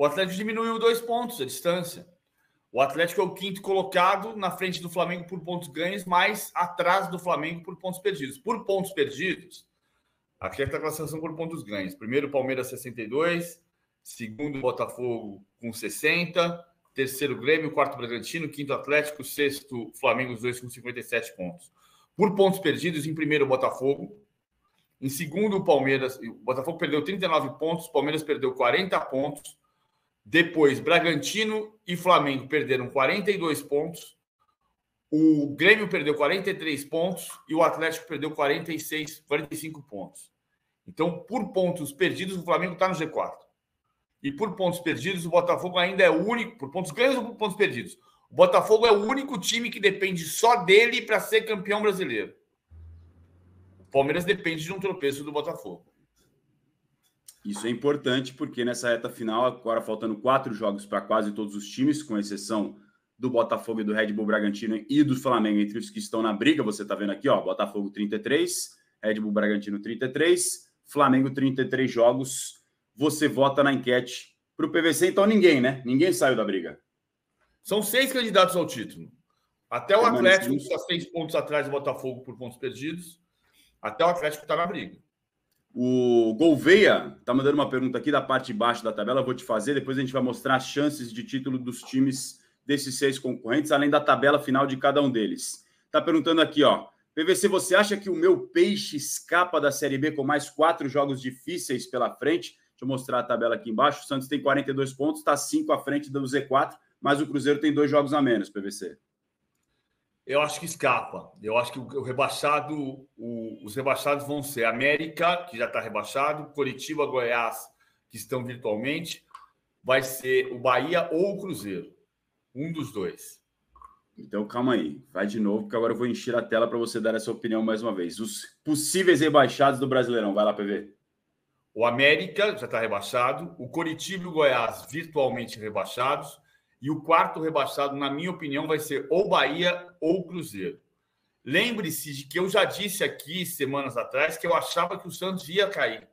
O Atlético diminuiu 2 pontos a distância. O Atlético é o quinto colocado na frente do Flamengo por pontos ganhos, mas atrás do Flamengo por pontos perdidos. Por pontos perdidos, aqui é a classificação por pontos ganhos. Primeiro, Palmeiras, 62. Segundo, Botafogo, com 60. Terceiro, Grêmio. Quarto, Bragantino. Quinto, Atlético. Sexto, Flamengo, os dois com 57 pontos. Por pontos perdidos, em primeiro, Botafogo. Em segundo, o Palmeiras. O Botafogo perdeu 39 pontos. O Palmeiras perdeu 40 pontos. Depois, Bragantino e Flamengo perderam 42 pontos. O Grêmio perdeu 43 pontos e o Atlético perdeu 45 pontos. Então, por pontos perdidos, o Flamengo está no G4. E por pontos perdidos, o Botafogo ainda é o único... Por pontos ganhos ou por pontos perdidos? O Botafogo é o único time que depende só dele para ser campeão brasileiro. O Palmeiras depende de um tropeço do Botafogo. Isso é importante porque nessa reta final, agora faltando 4 jogos para quase todos os times, com exceção do Botafogo e do Red Bull Bragantino e do Flamengo, entre os que estão na briga, você está vendo aqui, ó, Botafogo 33, Red Bull Bragantino 33, Flamengo 33 jogos. Você vota na enquete para o PVC, então ninguém, né? Ninguém saiu da briga. São 6 candidatos ao título. Até o Atlético está 6 pontos atrás do Botafogo por pontos perdidos. Até o Atlético está na briga. O Gouveia está mandando uma pergunta aqui da parte de baixo da tabela, eu vou te fazer, depois a gente vai mostrar as chances de título dos times desses 6 concorrentes, além da tabela final de cada um deles. Está perguntando aqui, ó, PVC, você acha que o meu Peixe escapa da Série B com mais 4 jogos difíceis pela frente? Deixa eu mostrar a tabela aqui embaixo. O Santos tem 42 pontos, está 5 à frente do Z4, mas o Cruzeiro tem 2 jogos a menos, PVC. Eu acho que escapa. Eu acho que o rebaixado, os rebaixados vão ser América, que já está rebaixado, Coritiba, Goiás, que estão virtualmente, vai ser o Bahia ou o Cruzeiro. Um dos dois. Então, calma aí. Vai de novo, porque agora eu vou encher a tela para você dar essa opinião mais uma vez. Os possíveis rebaixados do Brasileirão. Vai lá, PV. O América já está rebaixado, o Coritiba e o Goiás virtualmente rebaixados, e o quarto rebaixado, na minha opinião, vai ser ou Bahia ou Cruzeiro. Lembre-se de que eu já disse aqui, semanas atrás, que eu achava que o Santos ia cair.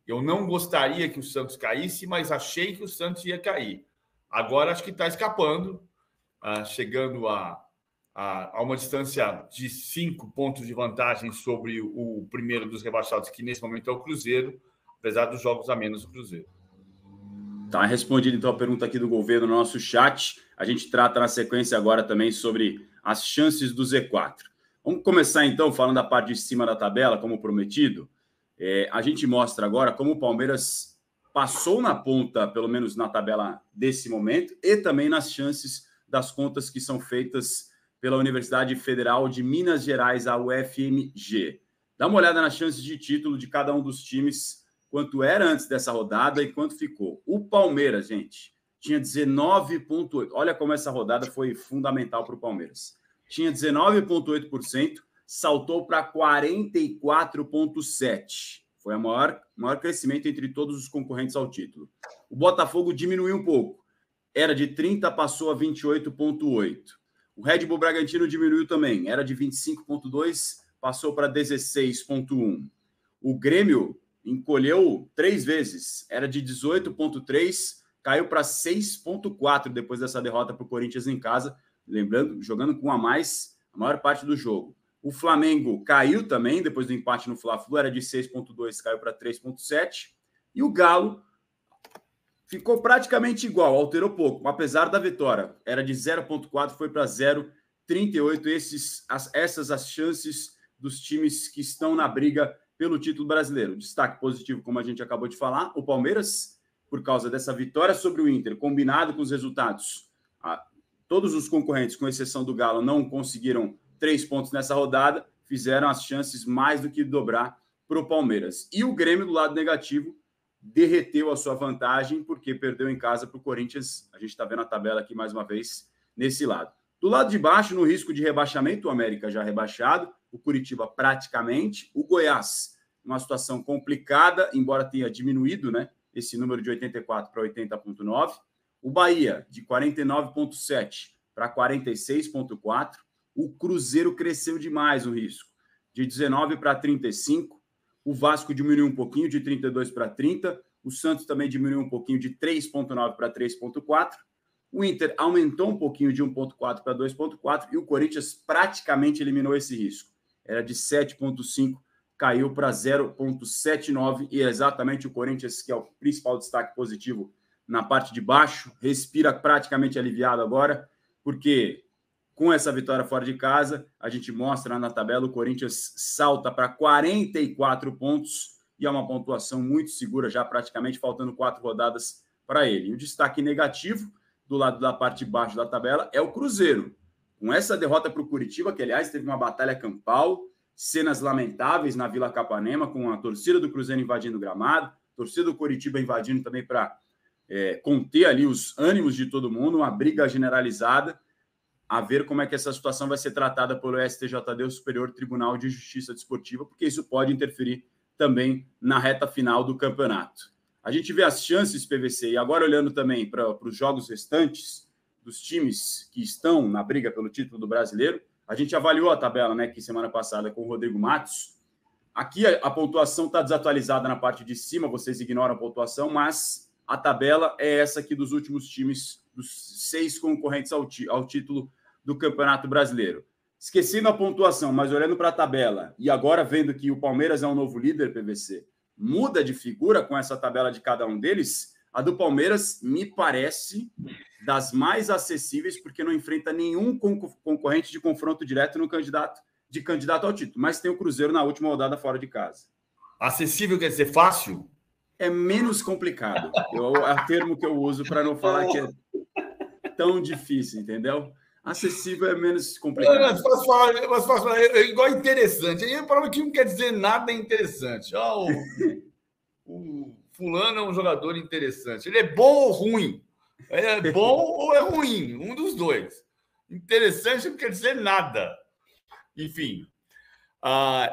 Eu não gostaria que o Santos caísse, mas achei que o Santos ia cair. Agora acho que está escapando, chegando a uma distância de 5 pontos de vantagem sobre o primeiro dos rebaixados, que nesse momento é o Cruzeiro, apesar dos jogos a menos do Cruzeiro. Tá respondida então a pergunta aqui do governo no nosso chat. A gente trata na sequência agora também sobre as chances do Z4. Vamos começar então falando da parte de cima da tabela, como prometido. A gente mostra agora como o Palmeiras passou na ponta, pelo menos na tabela desse momento, e também nas chances das contas que são feitas pela Universidade Federal de Minas Gerais, a UFMG. Dá uma olhada nas chances de título de cada um dos times, quanto era antes dessa rodada e quanto ficou. O Palmeiras, gente, tinha 19,8%. Olha como essa rodada foi fundamental para o Palmeiras. Tinha 19,8%, saltou para 44,7%. Foi o maior crescimento entre todos os concorrentes ao título. O Botafogo diminuiu um pouco. Era de 30%, passou a 28,8%. O Red Bull Bragantino diminuiu também. Era de 25,2%, passou para 16,1%. O Grêmio encolheu 3 vezes, era de 18,3, caiu para 6,4 depois dessa derrota para o Corinthians em casa, lembrando, jogando com a mais a maior parte do jogo. O Flamengo caiu também, depois do empate no Fla-Flu, era de 6,2, caiu para 3,7, e o Galo ficou praticamente igual, alterou pouco, apesar da vitória, era de 0,4, foi para 0,38, essas as chances dos times que estão na briga pelo título brasileiro. Destaque positivo, como a gente acabou de falar, o Palmeiras, por causa dessa vitória sobre o Inter, combinado com os resultados, todos os concorrentes, com exceção do Galo, não conseguiram 3 pontos nessa rodada, fizeram as chances mais do que dobrar para o Palmeiras. E o Grêmio, do lado negativo, derreteu a sua vantagem, porque perdeu em casa para o Corinthians. A gente está vendo a tabela aqui mais uma vez nesse lado. Do lado de baixo, no risco de rebaixamento, o América já rebaixado, o Coritiba praticamente, o Goiás, uma situação complicada, embora tenha diminuído, né, esse número de 84 para 80,9, o Bahia de 49,7 para 46,4, o Cruzeiro cresceu demais o risco, de 19 para 35, o Vasco diminuiu um pouquinho, de 32 para 30, O Santos também diminuiu um pouquinho de 3,9 para 3,4. O Inter aumentou um pouquinho de 1,4 para 2,4. E o Corinthians praticamente eliminou esse risco. Era de 7,5, caiu para 0,79. E é exatamente o Corinthians, que é o principal destaque positivo na parte de baixo, respira praticamente aliviado agora, porque com essa vitória fora de casa, a gente mostra na tabela, o Corinthians salta para 44 pontos e é uma pontuação muito segura, já praticamente faltando 4 rodadas para ele. E o destaque negativo, do lado da parte de baixo da tabela, é o Cruzeiro. Com essa derrota para o Curitiba, que aliás teve uma batalha campal, cenas lamentáveis na Vila Capanema, com a torcida do Cruzeiro invadindo o gramado, torcida do Curitiba invadindo também para conter ali os ânimos de todo mundo, uma briga generalizada, a ver como é que essa situação vai ser tratada pelo STJD, o Superior Tribunal de Justiça Desportiva, porque isso pode interferir também na reta final do campeonato. A gente vê as chances, PVC, e agora olhando também para os jogos restantes dos times que estão na briga pelo título do Brasileiro, a gente avaliou a tabela, né, que semana passada com o Rodrigo Matos. Aqui a pontuação está desatualizada na parte de cima, vocês ignoram a pontuação, mas a tabela é essa aqui dos últimos times, dos 6 concorrentes ao título do Campeonato Brasileiro. Esquecendo a pontuação, mas olhando para a tabela, e agora vendo que o Palmeiras é um novo líder, PVC, muda de figura com essa tabela de cada um deles, a do Palmeiras me parece das mais acessíveis, porque não enfrenta nenhum concorrente de confronto direto no candidato ao título, mas tem o Cruzeiro na última rodada fora de casa. Acessível quer dizer fácil? É menos complicado. É o termo que eu uso para não falar que é tão difícil, entendeu? Acessível é menos complicado. Mas posso falar, é igual interessante. Aí a prova que não quer dizer nada interessante. O fulano é um jogador interessante. Ele é bom ou ruim? É bom ou é ruim? Um dos dois. Interessante não quer dizer nada. Enfim,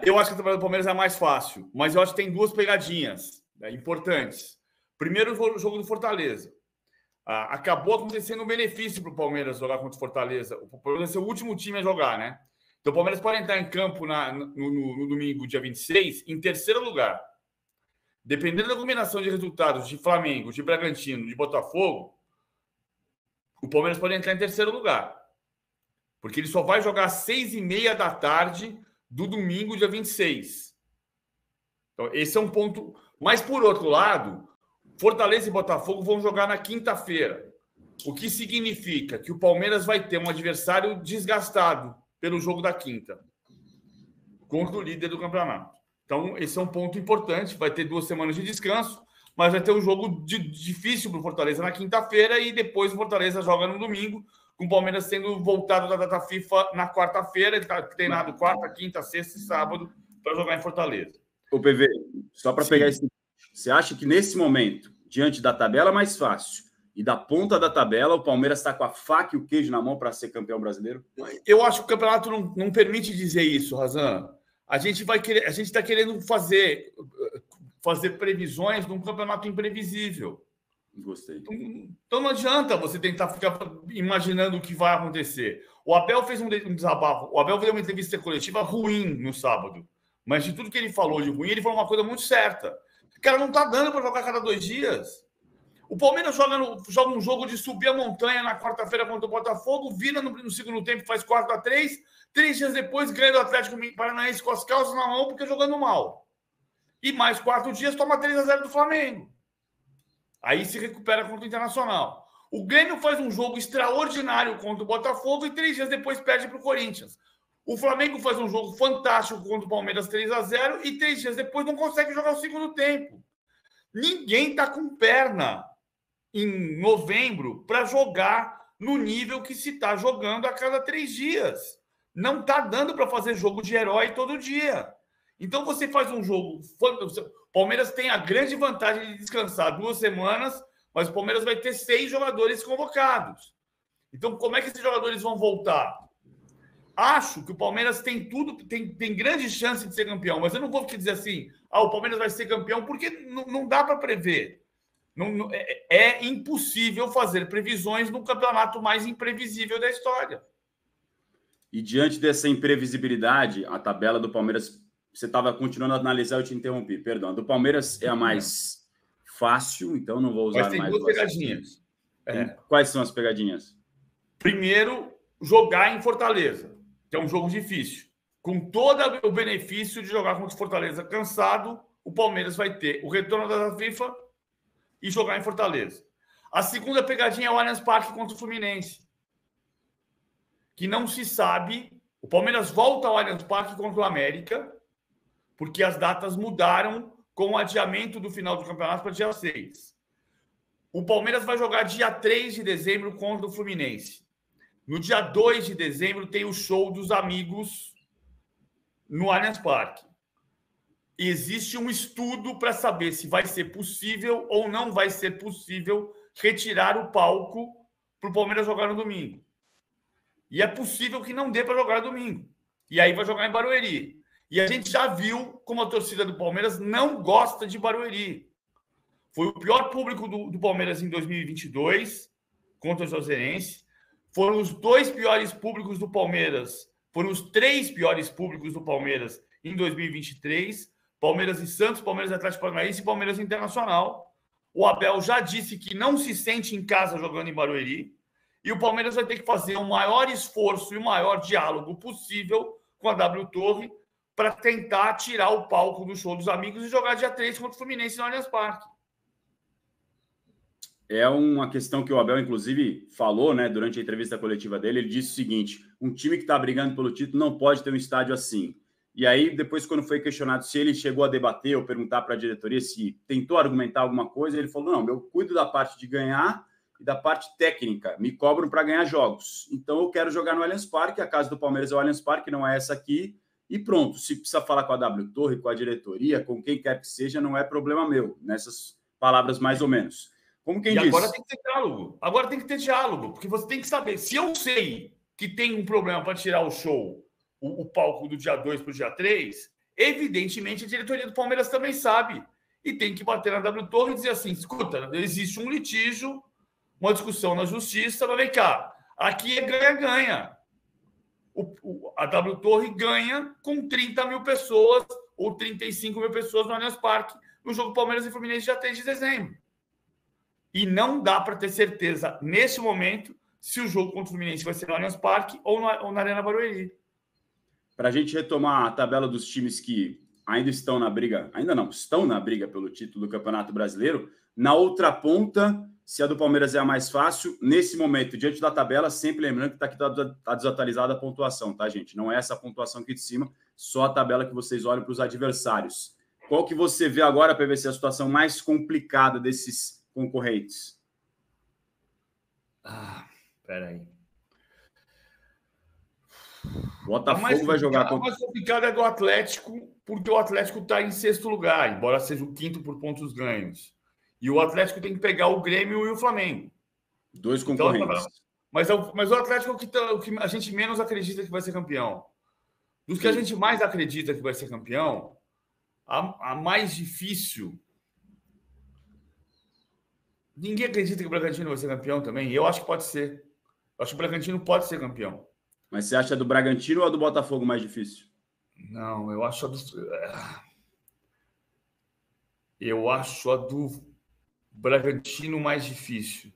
eu acho que a tabela do Palmeiras é mais fácil, mas eu acho que tem 2 pegadinhas importantes. Primeiro, o jogo do Fortaleza. Acabou acontecendo um benefício para o Palmeiras jogar contra o Fortaleza. O Palmeiras vai ser o último time a jogar, né? Então o Palmeiras pode entrar em campo no domingo, dia 26, em terceiro lugar. Dependendo da combinação de resultados de Flamengo, de Bragantino, de Botafogo, o Palmeiras pode entrar em terceiro lugar. Porque ele só vai jogar às 6h30 da tarde do domingo, dia 26. Então, esse é um ponto. Mas, por outro lado, Fortaleza e Botafogo vão jogar na quinta-feira. O que significa que o Palmeiras vai ter um adversário desgastado pelo jogo da quinta contra o líder do campeonato. Então, esse é um ponto importante. Vai ter 2 semanas de descanso, mas vai ter um jogo difícil para o Fortaleza na quinta-feira e depois o Fortaleza joga no domingo, com o Palmeiras sendo voltado da data FIFA na quarta-feira. Ele está treinado quarta, quinta, sexta e sábado para jogar em Fortaleza. O PV, só para pegar esse... Você acha que nesse momento, diante da tabela mais fácil e da ponta da tabela, o Palmeiras está com a faca e o queijo na mão para ser campeão brasileiro? Eu acho que o campeonato não permite dizer isso, Razan. A gente está querendo fazer previsões num campeonato imprevisível. Gostei. Então não adianta você tentar ficar imaginando o que vai acontecer. O Abel fez um desabafo. O Abel deu uma entrevista coletiva ruim no sábado. Mas de tudo que ele falou de ruim, ele falou uma coisa muito certa. Cara, não tá dando para jogar cada 2 dias. O Palmeiras joga um jogo de subir a montanha na quarta-feira contra o Botafogo, vira no segundo tempo, faz 4-3, 3 dias depois ganha do Atlético Paranaense com as calças na mão porque jogando mal. E mais 4 dias toma 3-0 do Flamengo. Aí se recupera contra o Internacional. O Grêmio faz um jogo extraordinário contra o Botafogo e 3 dias depois perde para o Corinthians. O Flamengo faz um jogo fantástico contra o Palmeiras 3-0 e 3 dias depois não consegue jogar o segundo tempo. Ninguém está com perna em novembro para jogar no nível que se está jogando a cada 3 dias. Não está dando para fazer jogo de herói todo dia. Então você faz um jogo... O Palmeiras tem a grande vantagem de descansar 2 semanas, mas o Palmeiras vai ter 6 jogadores convocados. Então como é que esses jogadores vão voltar? Acho que o Palmeiras tem tudo, tem grande chance de ser campeão, mas eu não vou dizer assim, o Palmeiras vai ser campeão, porque não dá para prever. É impossível fazer previsões no campeonato mais imprevisível da história. E diante dessa imprevisibilidade, a tabela do Palmeiras, você estava continuando a analisar, eu te interrompi, perdão. A do Palmeiras é a mais fácil, então não vou usar Mas tem mais duas pegadinhas. Quais são as pegadinhas? Primeiro, jogar em Fortaleza, que é um jogo difícil. Com todo o benefício de jogar contra o Fortaleza cansado, o Palmeiras vai ter o retorno da FIFA e jogar em Fortaleza. A segunda pegadinha é o Allianz Parque contra o Fluminense, que não se sabe. O Palmeiras volta ao Allianz Parque contra o América, porque as datas mudaram com o adiamento do final do campeonato para dia 6. O Palmeiras vai jogar dia 3 de dezembro contra o Fluminense. No dia 2 de dezembro tem o show dos amigos no Allianz Parque. Existe um estudo para saber se vai ser possível ou não vai ser possível retirar o palco para o Palmeiras jogar no domingo. E é possível que não dê para jogar no domingo. E aí vai jogar em Barueri. E a gente já viu como a torcida do Palmeiras não gosta de Barueri. Foi o pior público do Palmeiras em 2022 contra o Juazeirense. Foram os 2 piores públicos do Palmeiras. Foram os 3 piores públicos do Palmeiras em 2023. Palmeiras e Santos, Palmeiras e Atlético Paranaense e Palmeiras Internacional. O Abel já disse que não se sente em casa jogando em Barueri. E o Palmeiras vai ter que fazer o maior esforço e o maior diálogo possível com a W Torre para tentar tirar o palco do show dos amigos e jogar dia 3 contra o Fluminense no Allianz Parque. É uma questão que o Abel, inclusive, falou, né, durante a entrevista coletiva dele. Ele disse o seguinte: um time que está brigando pelo título não pode ter um estádio assim. E aí, depois, quando foi questionado se ele chegou a debater ou perguntar para a diretoria se tentou argumentar alguma coisa, ele falou: não, eu cuido da parte de ganhar e da parte técnica. Me cobram para ganhar jogos. Então, eu quero jogar no Allianz Parque. A casa do Palmeiras é o Allianz Parque, não é essa aqui. E pronto. Se precisa falar com a W Torre, com a diretoria, com quem quer que seja, não é problema meu. Nessas palavras, mais ou menos. Como quem diz. Agora tem que ter diálogo. Agora tem que ter diálogo, porque você tem que saber. Se eu sei que tem um problema para tirar o show, o palco do dia 2 para o dia 3, evidentemente a diretoria do Palmeiras também sabe. E tem que bater na W Torre e dizer assim: escuta, existe um litígio, uma discussão na justiça, mas vem cá, aqui é ganha-ganha. A W Torre ganha com 30 mil pessoas ou 35 mil pessoas no Allianz Parque no jogo Palmeiras e Fluminense dia 3 de dezembro. E não dá para ter certeza, nesse momento, se o jogo contra o Fluminense vai ser no Allianz Parque ou na Arena Barueri. Para a gente retomar a tabela dos times que ainda estão na briga, ainda não, estão na briga pelo título do Campeonato Brasileiro, na outra ponta, se a do Palmeiras é a mais fácil, nesse momento, diante da tabela, sempre lembrando que tá desatualizada a pontuação, tá, gente? Não é essa a pontuação aqui de cima, só a tabela que vocês olham para os adversários. Qual que você vê agora, PVC, a situação mais complicada desses concorrentes? Peraí. Botafogo vai jogar contra... A mais complicada é do Atlético, porque o Atlético está em 6º lugar, embora seja o 5º por pontos ganhos. E o Atlético tem que pegar o Grêmio e o Flamengo. 2 concorrentes. Então, mas o Atlético é o que a gente menos acredita que vai ser campeão. Dos que a gente mais acredita que vai ser campeão, a mais difícil... Ninguém acredita que o Bragantino vai ser campeão também. Eu acho que pode ser. Eu acho que o Bragantino pode ser campeão. Mas você acha do Bragantino ou a do Botafogo mais difícil? Não, eu acho a do Bragantino mais difícil.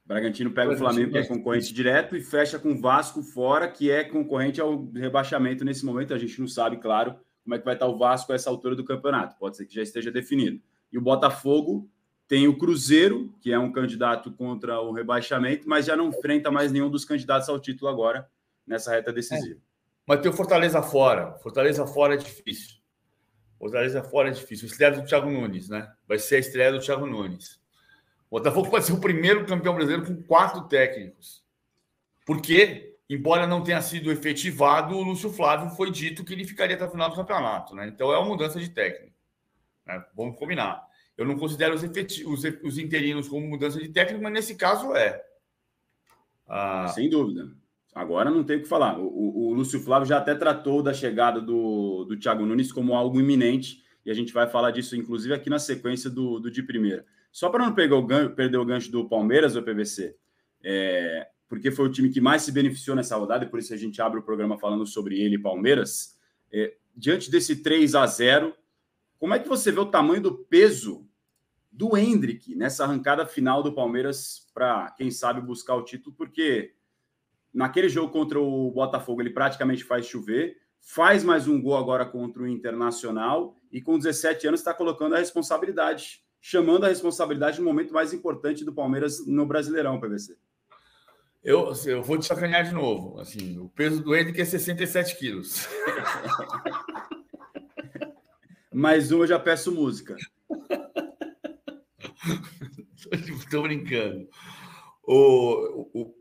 Bragantino pega o Flamengo, que é concorrente direto, e fecha com o Vasco fora, que é concorrente ao rebaixamento nesse momento. A gente não sabe, claro, como é que vai estar o Vasco a essa altura do campeonato. Pode ser que já esteja definido. E o Botafogo tem o Cruzeiro, que é um candidato contra o rebaixamento, mas já não enfrenta mais nenhum dos candidatos ao título agora, nessa reta decisiva. Mas tem o Fortaleza fora. Fortaleza fora é difícil. Fortaleza fora é difícil. A estreia do Thiago Nunes, né? Vai ser a estreia do Thiago Nunes. O Botafogo pode ser o primeiro campeão brasileiro com 4 técnicos. Porque, embora não tenha sido efetivado, o Lúcio Flávio foi dito que ele ficaria até o final do campeonato, né? Então é uma mudança de técnico, né? Vamos combinar. Eu não considero os interinos como mudança de técnico, mas nesse caso é. Sem dúvida. Agora não tem o que falar. O Lúcio Flávio já até tratou da chegada do Thiago Nunes como algo iminente, e a gente vai falar disso, inclusive, aqui na sequência do de primeira. Só para não perder o gancho do Palmeiras, o PVC, porque foi o time que mais se beneficiou nessa rodada, e por isso a gente abre o programa falando sobre ele, Palmeiras. Diante desse 3-0, como é que você vê o tamanho do peso do Endrick nessa arrancada final do Palmeiras para, quem sabe, buscar o título, porque naquele jogo contra o Botafogo ele praticamente faz chover, faz mais um gol agora contra o Internacional e com 17 anos está colocando a responsabilidade, chamando a responsabilidade no momento mais importante do Palmeiras no Brasileirão, PVC. Eu vou te sacanear de novo. Assim, o peso do Endrick é 67 quilos. Mais uma, eu já peço música. Estou brincando.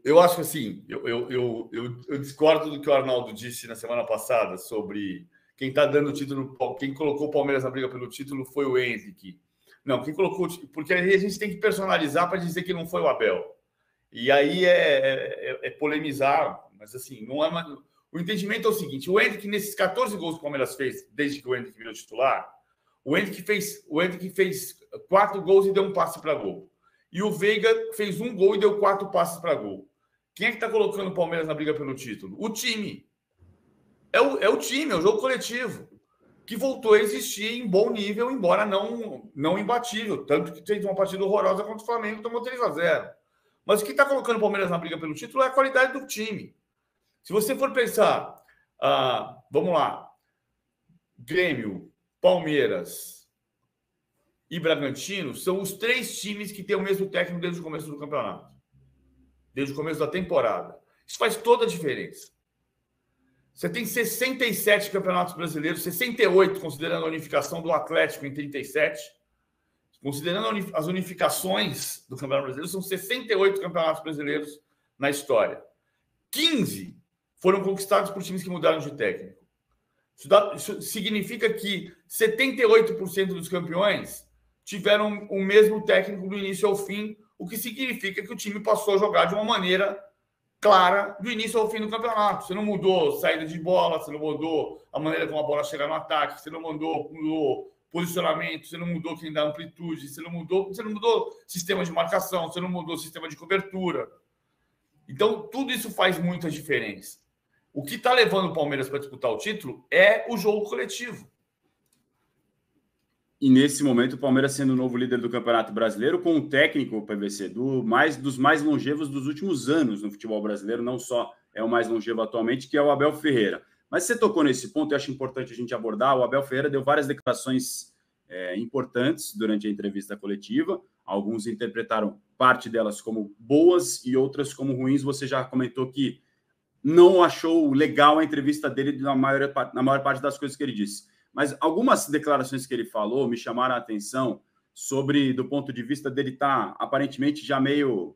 Eu acho que assim, eu discordo do que o Arnaldo disse na semana passada sobre quem está dando o título, quem colocou o Palmeiras na briga pelo título foi o Endrick. Não, quem colocou, porque aí a gente tem que personalizar para dizer que não foi o Abel. E aí é polemizar, mas assim, não é uma... O entendimento é o seguinte: o Endrick, nesses 14 gols que o Palmeiras fez, desde que o Endrick virou titular, o Endrick fez 4 gols e deu um passe para gol. E o Veiga fez 1 gol e deu 4 passes para gol. Quem é que está colocando o Palmeiras na briga pelo título? O time. É o time, é o jogo coletivo, que voltou a existir em bom nível, embora não imbatível. Tanto que fez uma partida horrorosa contra o Flamengo, tomou 3-0. Mas o que está colocando o Palmeiras na briga pelo título é a qualidade do time. Se você for pensar, vamos lá, Grêmio, Palmeiras e Bragantino são os 3 times que têm o mesmo técnico desde o começo do campeonato, desde o começo da temporada. Isso faz toda a diferença. Você tem 67 campeonatos brasileiros, 68 considerando a unificação do Atlético em 37. Considerando as unificações do Campeonato Brasileiro, são 68 campeonatos brasileiros na história. 15 foram conquistados por times que mudaram de técnico. Isso significa que 78% dos campeões tiveram o mesmo técnico do início ao fim, o que significa que o time passou a jogar de uma maneira clara do início ao fim do campeonato. Você não mudou saída de bola, você não mudou a maneira como a bola chega no ataque, você não mudou posicionamento, você não mudou quem dá amplitude, você não mudou sistema de marcação, você não mudou sistema de cobertura. Então, tudo isso faz muita diferença. O que está levando o Palmeiras para disputar o título é o jogo coletivo. E nesse momento, o Palmeiras sendo o novo líder do Campeonato Brasileiro, com um técnico, PVC, dos mais longevos dos últimos anos no futebol brasileiro, não só é o mais longevo atualmente, que é o Abel Ferreira. Mas você tocou nesse ponto, eu acho importante a gente abordar. O Abel Ferreira deu várias declarações importantes durante a entrevista coletiva. Alguns interpretaram parte delas como boas e outras como ruins. Você já comentou que não achou legal a entrevista dele na maior parte das coisas que ele disse. Mas algumas declarações que ele falou me chamaram a atenção sobre, do ponto de vista dele estar aparentemente já meio...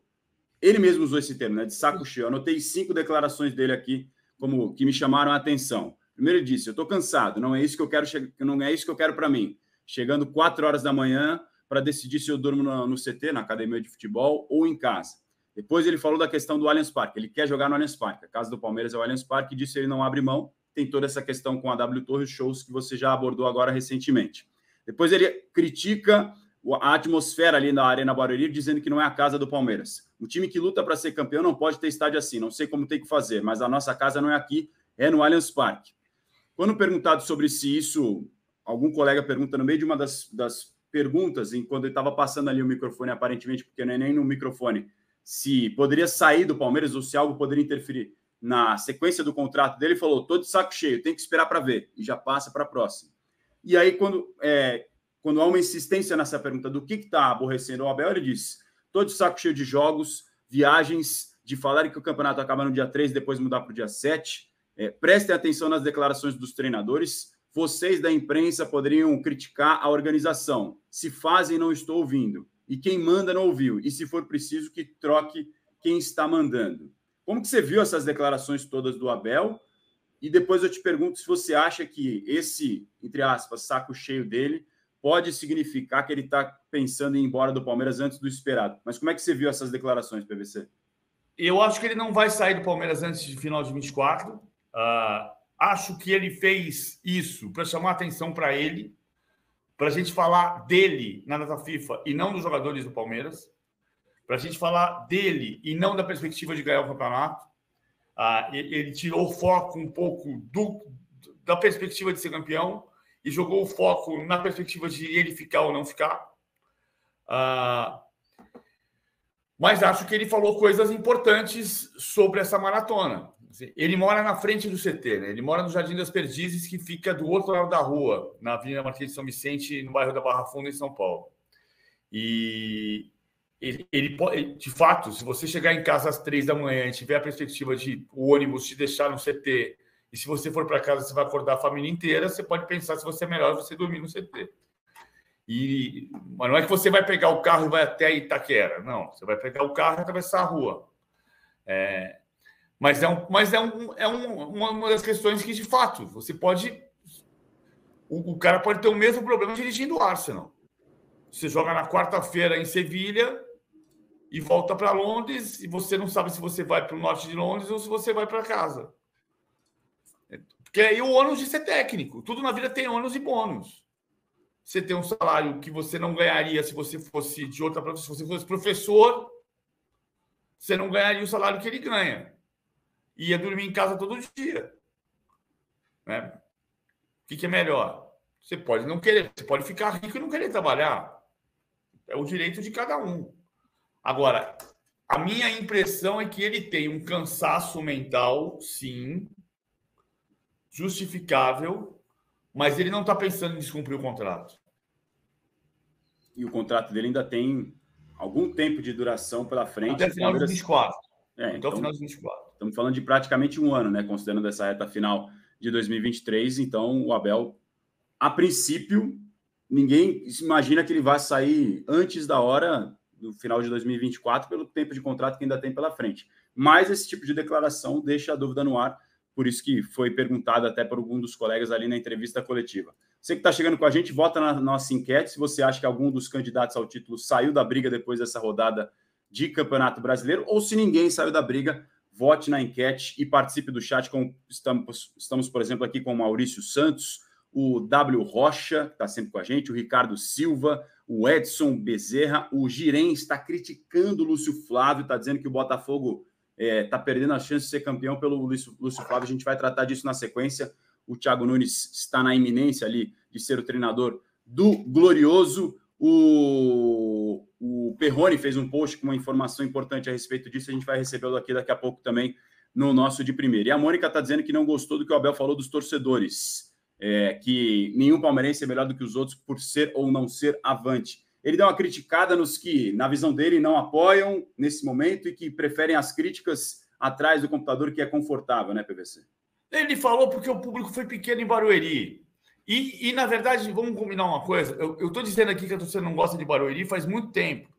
Ele mesmo usou esse termo, né, de saco cheio. Eu anotei 5 declarações dele aqui como que me chamaram a atenção. Primeiro, ele disse: eu estou cansado, não é isso que eu quero, não é isso que eu quero para mim. Chegando 4 horas da manhã para decidir se eu durmo no CT, na academia de futebol, ou em casa. Depois ele falou da questão do Allianz Parque. Ele quer jogar no Allianz Parque. A casa do Palmeiras é o Allianz Parque, e disso ele não abre mão. Tem toda essa questão com a W Torres Shows que você já abordou agora recentemente. Depois ele critica a atmosfera ali na Arena Barueri, dizendo que não é a casa do Palmeiras. Um time que luta para ser campeão não pode ter estádio assim. Não sei como tem que fazer, mas a nossa casa não é aqui, é no Allianz Parque. Quando perguntado sobre se isso, algum colega pergunta no meio de uma das perguntas, enquanto ele estava passando ali o microfone, aparentemente, porque não é nem no microfone, se poderia sair do Palmeiras ou se algo poderia interferir na sequência do contrato dele, falou: tô de saco cheio, tem que esperar para ver, e já passa para a próxima. E aí, quando há uma insistência nessa pergunta do que está aborrecendo o Abel, ele diz: tô de saco cheio de jogos, viagens, de falarem que o campeonato acaba no dia 3, depois mudar para o dia 7. Prestem atenção nas declarações dos treinadores. Vocês da imprensa poderiam criticar a organização. Se fazem, não estou ouvindo. E quem manda não ouviu. E se for preciso, que troque quem está mandando. Como que você viu essas declarações todas do Abel? E depois eu te pergunto se você acha que esse, entre aspas, saco cheio dele pode significar que ele está pensando em ir embora do Palmeiras antes do esperado. Mas como é que você viu essas declarações, PVC? Eu acho que ele não vai sair do Palmeiras antes de final de 24. Acho que ele fez isso para chamar atenção para ele, para a gente falar dele na data FIFA e não dos jogadores do Palmeiras, para a gente falar dele e não da perspectiva de ganhar o campeonato. Ele tirou o foco um pouco da perspectiva de ser campeão e jogou o foco na perspectiva de ele ficar ou não ficar. Mas acho que ele falou coisas importantes sobre essa maratona. Ele mora na frente do CT, né? Ele mora no Jardim das Perdizes, que fica do outro lado da rua, na Avenida Marquês de São Vicente, no bairro da Barra Funda, em São Paulo. E ele de fato, se você chegar em casa às 3 da manhã e tiver a perspectiva de o ônibus te deixar no CT, e se você for para casa, você vai acordar a família inteira, você pode pensar se você é melhor você dormir no CT. Mas não é que você vai pegar o carro e vai até Itaquera. Não, você vai pegar o carro e atravessar a rua. Mas é uma das questões que, de fato, você pode... O cara pode ter o mesmo problema dirigindo o Arsenal. Você joga na quarta-feira em Sevilha e volta para Londres e você não sabe se você vai para o norte de Londres ou se você vai para casa. Porque aí o ônus de ser técnico. Tudo na vida tem ônus e bônus. Você tem um salário que você não ganharia se você fosse de outra profissão. Se você fosse professor, você não ganharia o salário que ele ganha. Ia dormir em casa todo dia. Né? O que é melhor? Você pode não querer, você pode ficar rico e não querer trabalhar. É o direito de cada um. Agora, a minha impressão é que ele tem um cansaço mental, sim, justificável, mas ele não está pensando em descumprir o contrato. E o contrato dele ainda tem algum tempo de duração pela frente. Até final de 24. Até o final de 24. Estamos falando de praticamente um ano, né? Considerando essa reta final de 2023. Então, o Abel, a princípio, ninguém imagina que ele vai sair antes da hora do final de 2024 pelo tempo de contrato que ainda tem pela frente. Mas esse tipo de declaração deixa a dúvida no ar. Por isso que foi perguntado até por algum dos colegas ali na entrevista coletiva. Você que está chegando com a gente, vota na nossa enquete se você acha que algum dos candidatos ao título saiu da briga depois dessa rodada de Campeonato Brasileiro, ou se ninguém saiu da briga, vote na enquete e participe do chat. Estamos, por exemplo, aqui com o Maurício Santos, o W. Rocha, que está sempre com a gente, o Ricardo Silva, o Edson Bezerra, o Giren está criticando o Lúcio Flávio, está dizendo que o Botafogo está perdendo a chance de ser campeão pelo Lúcio Flávio. A gente vai tratar disso na sequência. O Thiago Nunes está na iminência ali de ser o treinador do Glorioso. O Perrone fez um post com uma informação importante a respeito disso. A gente vai recebê-lo aqui daqui a pouco também no nosso de primeira. E a Mônica está dizendo que não gostou do que o Abel falou dos torcedores, que nenhum palmeirense é melhor do que os outros por ser ou não ser avante. Ele deu uma criticada nos que, na visão dele, não apoiam nesse momento e que preferem as críticas atrás do computador, que é confortável, né, PVC? Ele falou porque o público foi pequeno em Barueri. E na verdade, vamos combinar uma coisa. Eu estou dizendo aqui que a torcida não gosta de Barueri faz muito tempo.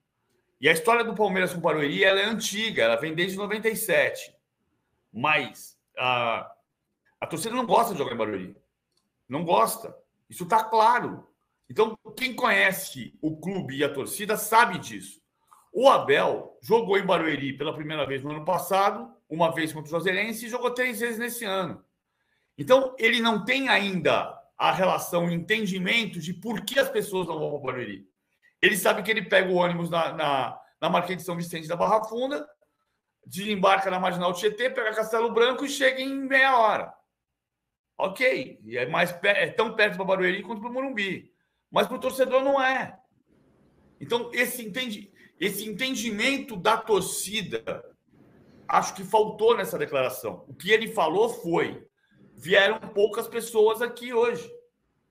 E a história do Palmeiras com o Barueri ela é antiga, ela vem desde 97. Mas a torcida não gosta de jogar em Barueri. Não gosta. Isso está claro. Então, quem conhece o clube e a torcida sabe disso. O Abel jogou em Barueri pela primeira vez no ano passado, uma vez contra o Juazeirense e jogou 3 vezes nesse ano. Então, ele não tem ainda a relação, o entendimento de por que as pessoas não vão para o Barueri. Ele sabe que ele pega o ônibus na Marquês de São Vicente da Barra Funda, desembarca na Marginal Tietê, pega Castelo Branco e chega em meia hora. Ok, e é tão perto para o Barueri quanto para o Morumbi. Mas para o torcedor não é. Então, esse entendimento da torcida, acho que faltou nessa declaração. O que ele falou foi: vieram poucas pessoas aqui hoje.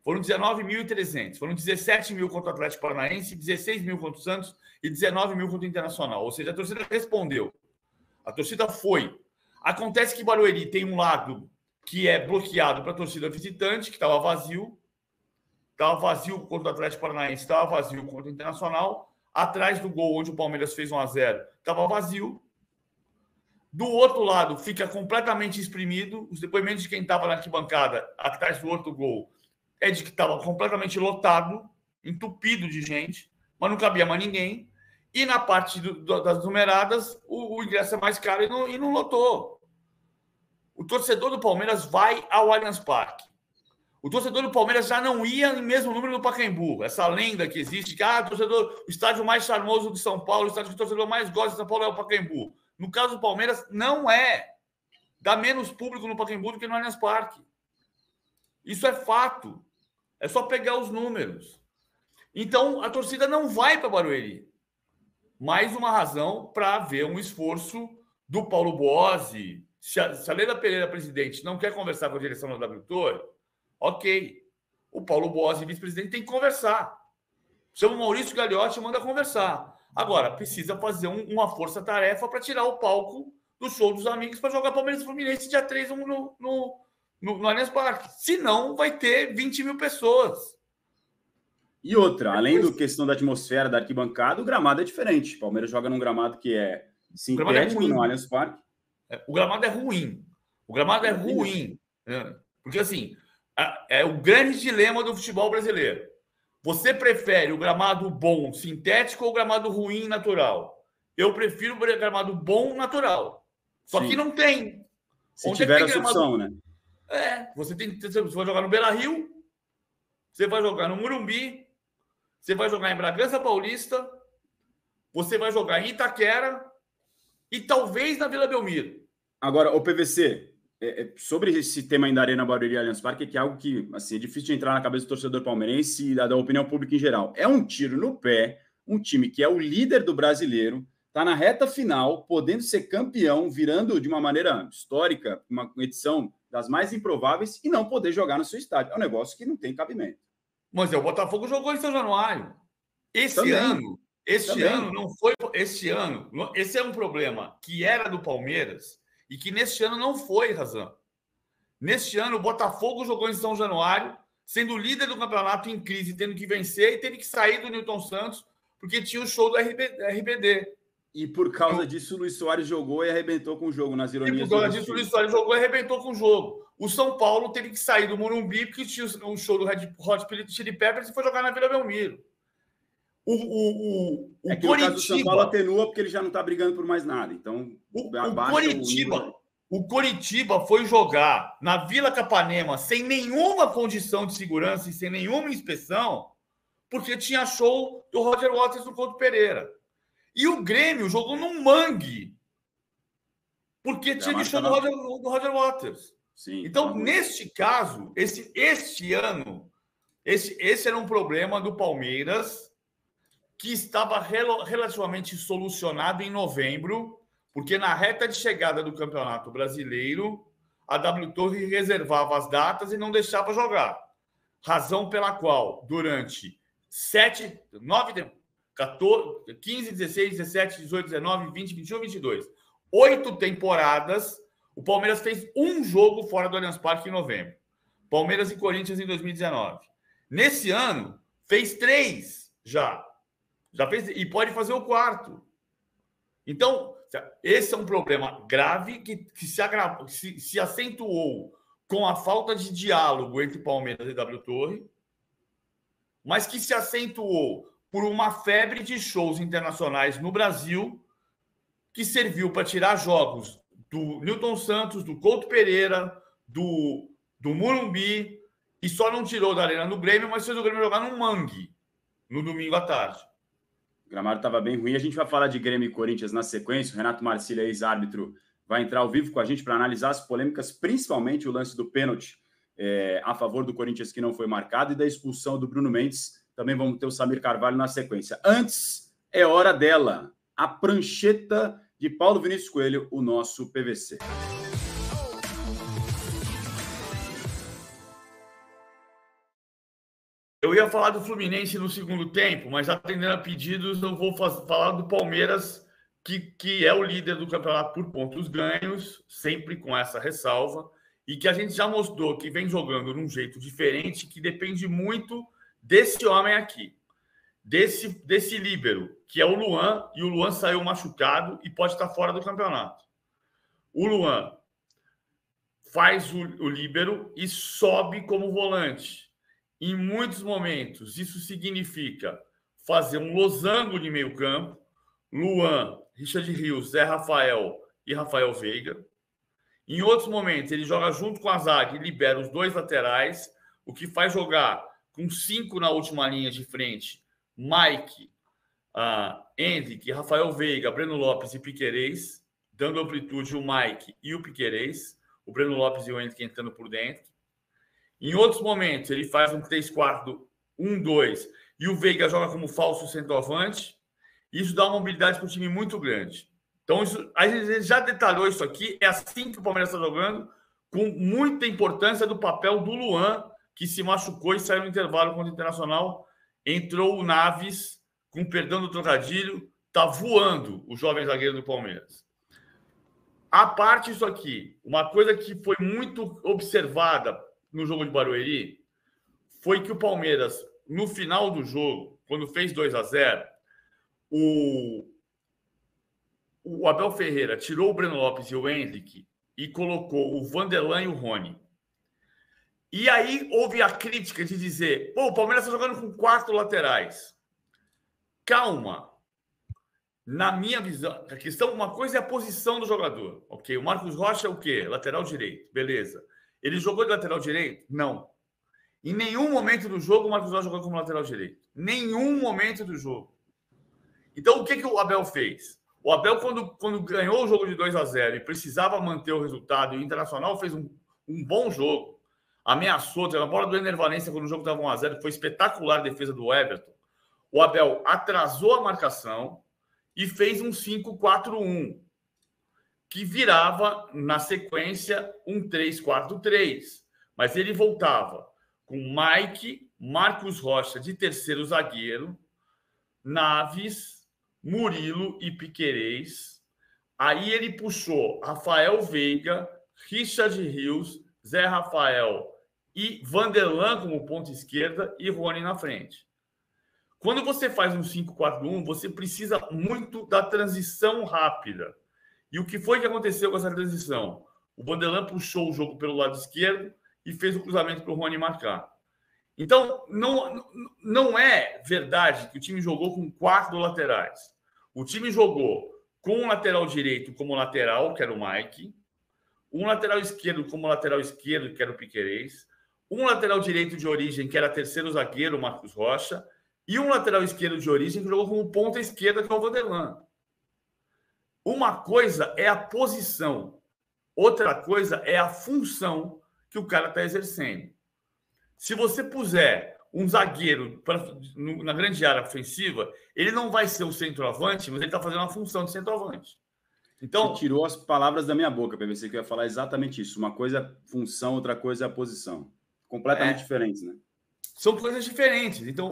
Foram 19.300. Foram 17 mil contra o Atlético Paranaense, 16 mil contra o Santos e 19 mil contra o Internacional. Ou seja, a torcida respondeu. A torcida foi. Acontece que Barueri tem um lado que é bloqueado para a torcida visitante, que estava vazio. Estava vazio contra o Atlético Paranaense, estava vazio contra o Internacional. Atrás do gol, onde o Palmeiras fez 1-0, estava vazio. Do outro lado, fica completamente exprimido. Os depoimentos de quem estava na arquibancada, atrás do outro gol, é de que estava completamente lotado, entupido de gente, mas não cabia mais ninguém. E na parte das numeradas, o ingresso é mais caro e não lotou. O torcedor do Palmeiras vai ao Allianz Parque. O torcedor do Palmeiras já não ia no mesmo número do Pacaembu. Essa lenda que existe, que o estádio mais charmoso de São Paulo, o estádio que o torcedor mais gosta de São Paulo é o Pacaembu. No caso do Palmeiras, não é. Dá menos público no Pacaembu do que no Allianz Parque. Isso é fato. É só pegar os números. Então, a torcida não vai para Barueri. Mais uma razão para ver um esforço do Paulo Bosi. Se a Leila Pereira, presidente, não quer conversar com a direção da W Torre, ok. O Paulo Bosi, vice-presidente, tem que conversar. Chama o Maurício Gagliotti e manda conversar. Agora, precisa fazer uma força-tarefa para tirar o palco do show dos amigos para jogar Palmeiras e Fluminense dia 3 no Allianz Parque. Senão, vai ter 20 mil pessoas. E outra, além da questão da atmosfera da arquibancada, o gramado é diferente. O Palmeiras joga num gramado que é sintético no Allianz Parque. O gramado é ruim. O gramado é ruim. Porque, assim, é o grande dilema do futebol brasileiro. Você prefere o gramado bom sintético ou o gramado ruim natural? Eu prefiro o gramado bom natural. Só que não tem. Se tiver essa opção, né? Você vai jogar no Beira-Rio, você vai jogar no Morumbi, você vai jogar em Bragança Paulista, você vai jogar em Itaquera e talvez na Vila Belmiro. Agora, o PVC, sobre esse tema ainda Arena Barueri e Allianz Parque, que é algo que assim, é difícil de entrar na cabeça do torcedor palmeirense e da opinião pública em geral. É um tiro no pé, um time que é o líder do brasileiro, está na reta final, podendo ser campeão, virando de uma maneira histórica, uma edição das mais improváveis, e não poder jogar no seu estádio. É um negócio que não tem cabimento. Mas o Botafogo jogou em São Januário. Esse ano não foi. Esse é um problema que era do Palmeiras e que neste ano não foi, Razão. Neste ano, o Botafogo jogou em São Januário, sendo o líder do campeonato em crise, tendo que vencer e teve que sair do Newton Santos porque tinha o show do RBD. E por causa disso, o Luis Soares jogou e arrebentou com o jogo, nas ironias. E por causa disso, o Luis Soares jogou e arrebentou com o jogo. O São Paulo teve que sair do Morumbi porque tinha um show do Red Hot Chili Peppers e foi jogar na Vila Belmiro. O Coritiba, caso do São Paulo atenua porque ele já não está brigando por mais nada. Então, o Coritiba foi jogar na Vila Capanema sem nenhuma condição de segurança e sem nenhuma inspeção porque tinha show do Roger Waters no Couto Pereira. E o Grêmio jogou num mangue porque tinha show do Roger Waters. Sim, então, neste caso, este ano, esse era um problema do Palmeiras que estava relativamente solucionado em novembro, porque na reta de chegada do Campeonato Brasileiro, a W Torre reservava as datas e não deixava jogar. Razão pela qual, durante 15, 16, 17, 18, 19, 20, 21, 22, 8 temporadas, o Palmeiras fez um jogo fora do Allianz Parque em novembro. Palmeiras e Corinthians em 2019. Nesse ano, fez 3 já. Já fez, e pode fazer o 4. Então, esse é um problema grave que se acentuou com a falta de diálogo entre Palmeiras e W Torre, mas que se acentuou por uma febre de shows internacionais no Brasil que serviu para tirar jogos do Newton Santos, do Couto Pereira, do Morumbi, e só não tirou da Arena do Grêmio, mas fez o Grêmio jogar no mangue no domingo à tarde. O gramado estava bem ruim. A gente vai falar de Grêmio e Corinthians na sequência. O Renato Marcília, ex-árbitro, vai entrar ao vivo com a gente para analisar as polêmicas, principalmente o lance do pênalti a favor do Corinthians que não foi marcado e da expulsão do Bruno Mendes. Também vamos ter o Samir Carvalho na sequência. Antes, é hora dela. A prancheta de Paulo Vinícius Coelho, o nosso PVC. Eu ia falar do Fluminense no segundo tempo, mas atendendo a pedidos, eu vou falar do Palmeiras, que é o líder do campeonato por pontos ganhos, sempre com essa ressalva, e que a gente já mostrou que vem jogando de um jeito diferente, que depende muito desse homem aqui, desse líbero, que é o Luan, e o Luan saiu machucado e pode estar fora do campeonato. O Luan faz o líbero e sobe como volante. Em muitos momentos, isso significa fazer um losango de meio campo, Luan, Richard Rios, Zé Rafael e Rafael Veiga. Em outros momentos, ele joga junto com a zaga e libera os 2 laterais, o que faz jogar com 5 na última linha de frente, Mike, Henrique, Rafael Veiga, Breno Lopes e Piquerez, dando amplitude o Mike e o Piquerez, o Breno Lopes e o Henrique entrando por dentro. Em outros momentos, ele faz um 3-4 1-2, e o Veiga joga como falso centroavante, isso dá uma mobilidade para o time muito grande. Então, a gente já detalhou isso aqui, é assim que o Palmeiras está jogando, com muita importância do papel do Luan, que se machucou e saiu no intervalo contra o Internacional. Entrou o Naves, com perdão do trocadilho, está voando o jovem zagueiro do Palmeiras. A parte isso aqui, uma coisa que foi muito observada no jogo de Barueri, foi que o Palmeiras, no final do jogo, quando fez 2-0, o Abel Ferreira tirou o Breno Lopes e o Henrique e colocou o Vanderlan e o Rony. E aí houve a crítica de dizer, pô, o Palmeiras está jogando com 4 laterais. Calma. Na minha visão, a questão, uma coisa é a posição do jogador. Ok, o Marcos Rocha é o quê? Lateral direito. Beleza. Ele jogou de lateral direito? Não. Em nenhum momento do jogo o Marcos Rocha jogou como lateral direito. Nenhum momento do jogo. Então, o que o Abel fez? O Abel, quando ganhou o jogo de 2-0 e precisava manter o resultado, e o Internacional fez um bom jogo, ameaçou, teve a bola do Ener Valencia quando o jogo estava 1-0, foi espetacular a defesa do Everton. O Abel atrasou a marcação e fez um 5-4-1, que virava, na sequência, um 3-4-3. Mas ele voltava com Mike, Marcos Rocha de terceiro zagueiro, Naves, Murilo e Piquerez. Aí ele puxou Rafael Veiga, Richard Rios, Zé Rafael e Vanderlan como ponta esquerda e Rony na frente. Quando você faz um 5-4-1, você precisa muito da transição rápida. E o que foi que aconteceu com essa transição? O Vanderlan puxou o jogo pelo lado esquerdo e fez o cruzamento para o Rony marcar. Então, não é verdade que o time jogou com 4 laterais. O time jogou com um lateral direito como lateral, que era o Mike, um lateral esquerdo como lateral esquerdo, que era o Piquerez, um lateral direito de origem, que era terceiro zagueiro, o Marcos Rocha, e um lateral esquerdo de origem que jogou como ponta esquerda, que é o Vanderlan. Uma coisa é a posição, outra coisa é a função que o cara está exercendo. Se você puser um zagueiro na grande área ofensiva, ele não vai ser o centroavante, mas ele está fazendo uma função de centroavante. Então, você tirou as palavras da minha boca, PVC, que eu ia falar exatamente isso. Uma coisa é função, outra coisa é a posição. Completamente diferentes, né? São coisas diferentes. Então,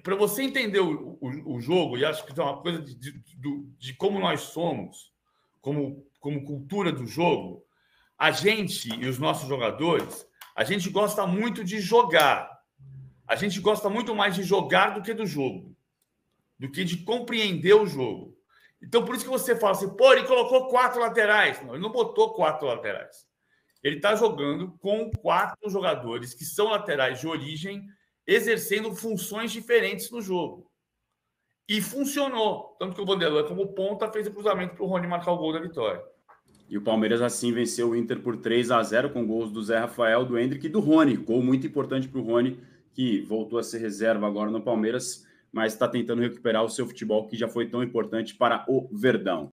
para você entender o jogo, e acho que é uma coisa de como nós somos, como cultura do jogo, a gente e os nossos jogadores, a gente gosta muito de jogar. A gente gosta muito mais de jogar do que do jogo, do que de compreender o jogo. Então, por isso que você fala assim, pô, ele colocou 4 laterais. Não, ele não botou 4 laterais. Ele está jogando com 4 jogadores que são laterais de origem, exercendo funções diferentes no jogo. E funcionou. Tanto que o Vanderlan, como ponta, fez o cruzamento para o Rony marcar o gol da vitória. E o Palmeiras, assim, venceu o Inter por 3-0, com gols do Zé Rafael, do Hendrick e do Rony. Gol muito importante para o Rony, que voltou a ser reserva agora no Palmeiras, mas está tentando recuperar o seu futebol, que já foi tão importante para o Verdão.